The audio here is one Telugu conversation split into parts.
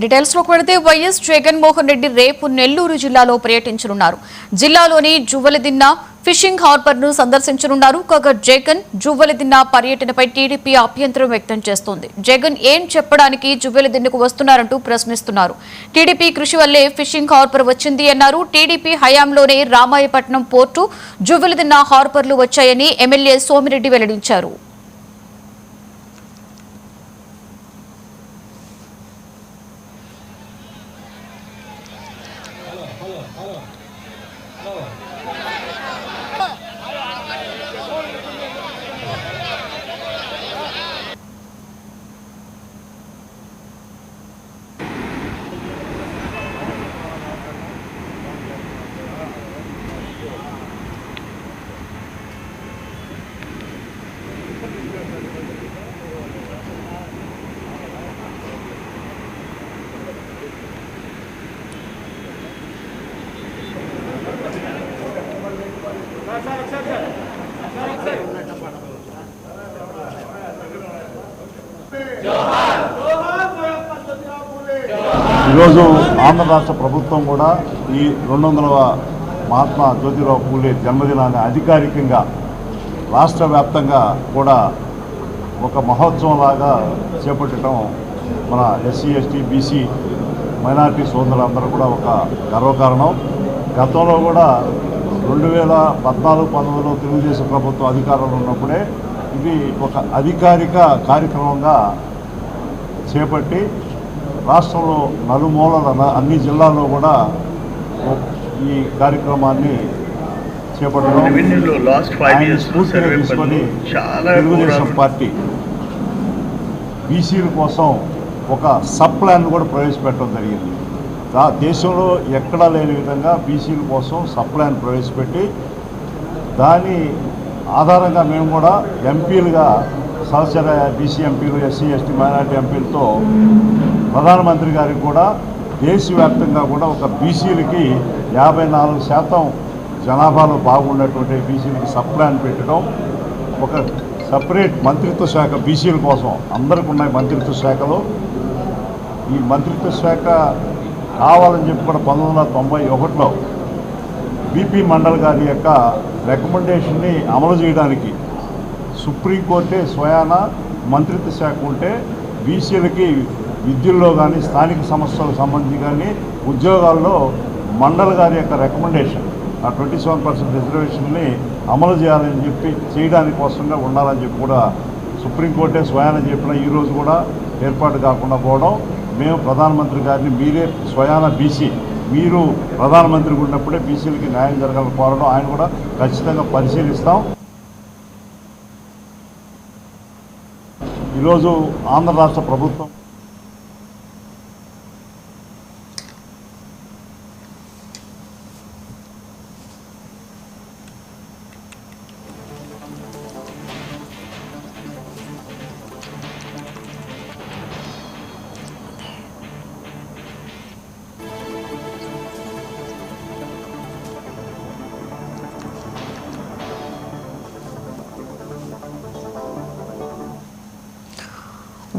డీటెయిల్స్ లోకి వెళితే వైఎస్ జగన్మోహన్ రెడ్డి రేపు నెల్లూరు జిల్లాలో పర్యటించనున్నారు. జిల్లాలోని జువ్వలదిన్న ఫిషింగ్ హార్బర్ ను సందర్శించనున్నారు. కాగా జగన్ జువ్వలదిన్న పర్యటనపై టీడీపీ అభ్యంతరం వ్యక్తం చేస్తోంది. జగన్ ఏం చెప్పడానికి జువ్వలదిన్నకు వస్తున్నారంటూ ప్రశ్నిస్తున్నారు. టీడీపీ కృషి వల్లే ఫిషింగ్ హార్బర్ వచ్చింది అన్నారు. టీడీపీ హయాంలోనే రామాయపట్నం పోర్టు, జువ్వలదిన్న హార్బర్లు వచ్చాయని ఎమ్మెల్యే సోమిరెడ్డి వెల్లడించారు. ఈరోజు ఆంధ్ర రాష్ట్ర ప్రభుత్వం కూడా ఈ 200వ మహాత్మా జ్యోతిరావు పూలే జన్మదినాన్ని అధికారికంగా రాష్ట్ర వ్యాప్తంగా కూడా ఒక మహోత్సవంలాగా చేపట్టడం మన ఎస్సీ ఎస్టీ బీసీ మైనారిటీ సోదరులందరూ కూడా ఒక గర్వకారణం. గతంలో కూడా 2014-19లో తెలుగుదేశం ప్రభుత్వం అధికారంలో ఉన్నప్పుడే ఇది ఒక అధికారిక కార్యక్రమంగా చేపట్టి రాష్ట్రంలో నలుమూలల అన్ని జిల్లాల్లో కూడా ఈ కార్యక్రమాన్ని చేపట్టడం స్ఫూర్తిగా తీసుకొని తెలుగుదేశం పార్టీ బీసీల కోసం ఒక సబ్ ప్లాన్ కూడా ప్రవేశపెట్టడం జరిగింది. దేశంలో ఎక్కడా లేని విధంగా బీసీల కోసం సబ్ ప్లాన్ ప్రవేశపెట్టి దాని ఆధారంగా మేము కూడా ఎంపీలుగా సహచర బీసీ ఎంపీలు, ఎస్సీ ఎస్టీ మైనారిటీ ఎంపీలతో ప్రధానమంత్రి గారికి కూడా దేశవ్యాప్తంగా కూడా ఒక బీసీలకి 54% జనాభాలో బాగున్నటువంటి బీసీలకి సబ్ ప్లాన్ పెట్టడం, ఒక సపరేట్ మంత్రిత్వ శాఖ బీసీల కోసం అందరికీ ఉన్నాయి మంత్రిత్వ శాఖలు. ఈ మంత్రిత్వ శాఖ కావాలని చెప్పి కూడా 1991లో బీపీ మండల్ గారి యొక్క రికమెండేషన్ని అమలు చేయడానికి సుప్రీంకోర్టే స్వయాన మంత్రిత్వ శాఖ ఉంటే బీసీలకి విద్యల్లో కానీ స్థానిక సంస్థలకు సంబంధించి కానీ ఉద్యోగాల్లో మండల్ గారి యొక్క రికమెండేషన్ ఆ 27% రిజర్వేషన్ని అమలు చేయాలని చెప్పి చేయడానికి కోసంగా ఉండాలని చెప్పి కూడా సుప్రీంకోర్టే స్వయాన చెప్పిన ఈరోజు కూడా ఏర్పాటు కాకుండా పోవడం, మేము ప్రధానమంత్రి గారిని మీరే స్వయాన బీసీ మీరు ప్రధానమంత్రికి ఉన్నప్పుడే బీసీలకి న్యాయం జరగాలని కోరడం ఆయన కూడా ఖచ్చితంగా పరిశీలిస్తాం. ఈరోజు ఆంధ్ర రాష్ట్ర ప్రభుత్వం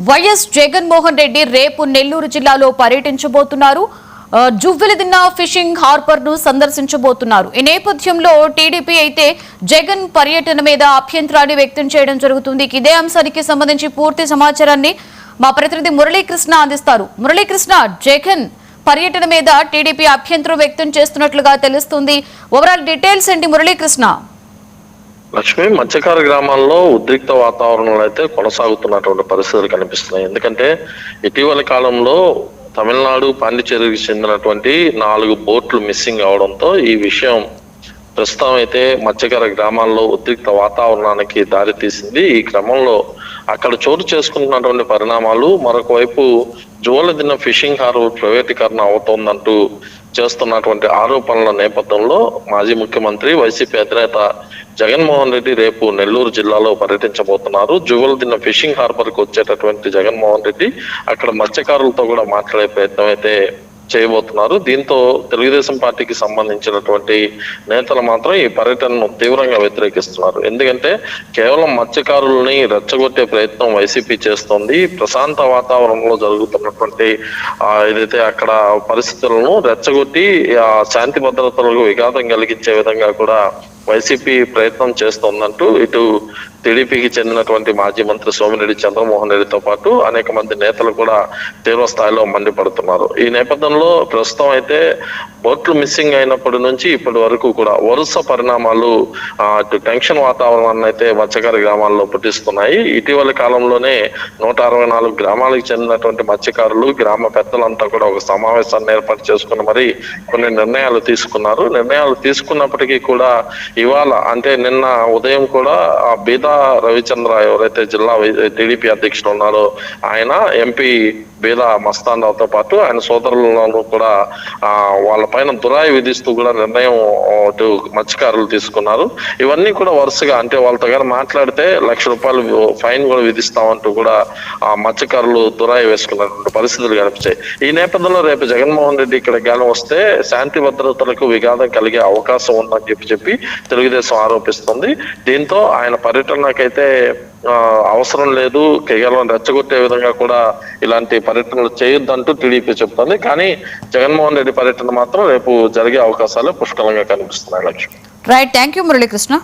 వైఎస్ జగన్మోహన్ రెడ్డి రేపు నెల్లూరు జిల్లాలో పర్యటించబోతున్నారు. జువ్వలదిన్న ఫిషింగ్ హార్బర్ ను సందర్శించబోతున్నారు. ఈ నేపథ్యంలో టీడీపీ అయితే జగన్ పర్యటన మీద అభ్యంతరాన్ని వ్యక్తం చేయడం జరుగుతుంది. ఇదే అంశానికి సంబంధించి పూర్తి సమాచారాన్ని మా ప్రతినిధి మురళీకృష్ణ అందిస్తారు. మురళీకృష్ణ, జగన్ పర్యటన మీద టీడీపీ అభ్యంతరం వ్యక్తం చేస్తున్నట్లుగా తెలుస్తుంది. ఓవరాల్ డీటెయిల్స్ ఏంటి మురళీకృష్ణ? లక్ష్మి, మత్స్యకార గ్రామాల్లో ఉద్రిక్త వాతావరణంలో అయితే కొనసాగుతున్నటువంటి పరిస్థితులు కనిపిస్తున్నాయి. ఎందుకంటే ఇటీవల కాలంలో తమిళనాడు, పాండిచేరికి చెందినటువంటి 4 బోట్లు మిస్సింగ్ అవడంతో ఈ విషయం ప్రస్తుతం అయితే మత్స్యకార గ్రామాల్లో ఉద్రిక్త వాతావరణానికి దారి తీసింది. ఈ క్రమంలో అక్కడ చోటు చేసుకుంటున్నటువంటి పరిణామాలు, మరొక వైపు జువ్వలదిన్న ఫిషింగ్ హార్బర్ ప్రైవేటీకరణ అవుతోందంటూ చేస్తున్నటువంటి ఆరోపణల నేపథ్యంలో మాజీ ముఖ్యమంత్రి వైసీపీ అధినేత జగన్మోహన్ రెడ్డి రేపు నెల్లూరు జిల్లాలో పర్యటించబోతున్నారు. జువ్వలదిన్న ఫిషింగ్ హార్బర్ కు వచ్చేటటువంటి జగన్మోహన్ రెడ్డి అక్కడ మత్స్యకారులతో కూడా మాట్లాడే ప్రయత్నం అయితే చేయబోతున్నారు. దీంతో తెలుగుదేశం పార్టీకి సంబంధించినటువంటి నేతలు మాత్రం ఈ పర్యటనను తీవ్రంగా వ్యతిరేకిస్తున్నారు. ఎందుకంటే కేవలం మత్స్యకారులని రెచ్చగొట్టే ప్రయత్నం వైసీపీ చేస్తోంది. ప్రశాంత వాతావరణంలో జరుగుతున్నటువంటి ఏదైతే అక్కడ పరిస్థితులను రెచ్చగొట్టి శాంతి భద్రతలకు విఘాతం కలిగించే విధంగా కూడా వైసీపీ ప్రయత్నం చేస్తోందంటూ ఇటు టీడీపీకి చెందినటువంటి మాజీ మంత్రి సోమిరెడ్డి చంద్రమోహన్ రెడ్డితో పాటు అనేక మంది నేతలు కూడా తీవ్ర స్థాయిలో మండిపడుతున్నారు. ఈ నేపథ్యంలో ప్రస్తుతం అయితే బోట్లు మిస్సింగ్ అయినప్పటి నుంచి ఇప్పటి వరకు కూడా వరుస పరిణామాలు టెన్షన్ వాతావరణాన్ని అయితే మత్స్యకార గ్రామాల్లో పుట్టిస్తున్నాయి. ఇటీవలి కాలంలోనే 164 గ్రామాలకు చెందినటువంటి మత్స్యకారులు గ్రామ పెద్దలంతా కూడా ఒక సమావేశాన్ని ఏర్పాటు చేసుకుని మరి కొన్ని నిర్ణయాలు తీసుకున్నారు. నిర్ణయాలు తీసుకున్నప్పటికీ కూడా ఇవాళ అంటే నిన్న ఉదయం కూడా బీదా రవిచంద్ర ఎవరైతే జిల్లా టీడీపీ అధ్యక్షుడు ఉన్నారో ఆయన ఎంపీ బీదా మస్తాన్ రావుతో పాటు ఆయన సోదరులను కూడా వాళ్ళ పైన దురాయి విధిస్తూ కూడా నిర్ణయం మత్స్యకారులు తీసుకున్నారు. ఇవన్నీ కూడా వరుసగా అంటే వాళ్ళతో గారు మాట్లాడితే ₹1,00,000 ఫైన్ కూడా విధిస్తామంటూ కూడా మత్స్యకారులు దురాయి వేసుకున్నటువంటి పరిస్థితులు కనిపించాయి. ఈ నేపథ్యంలో రేపు జగన్మోహన్ రెడ్డి ఇక్కడ గాలి వస్తే శాంతి భద్రతలకు విఘాతం కలిగే అవకాశం ఉందని చెప్పి తెలుగుదేశం ఆరోపిస్తుంది. దీంతో ఆయన పర్యటనకైతే అవసరం లేదు, కేవలం రెచ్చగొట్టే విధంగా కూడా ఇలాంటి పర్యటనలు చేయొద్దంటూ టీడీపీ చెప్తుంది. కానీ జగన్మోహన్ రెడ్డి పర్యటన మాత్రం రేపు జరిగే అవకాశాలు పుష్కలంగా కనిపిస్తున్నాయి. Lakshmi. Right, thank you Muralikrishna.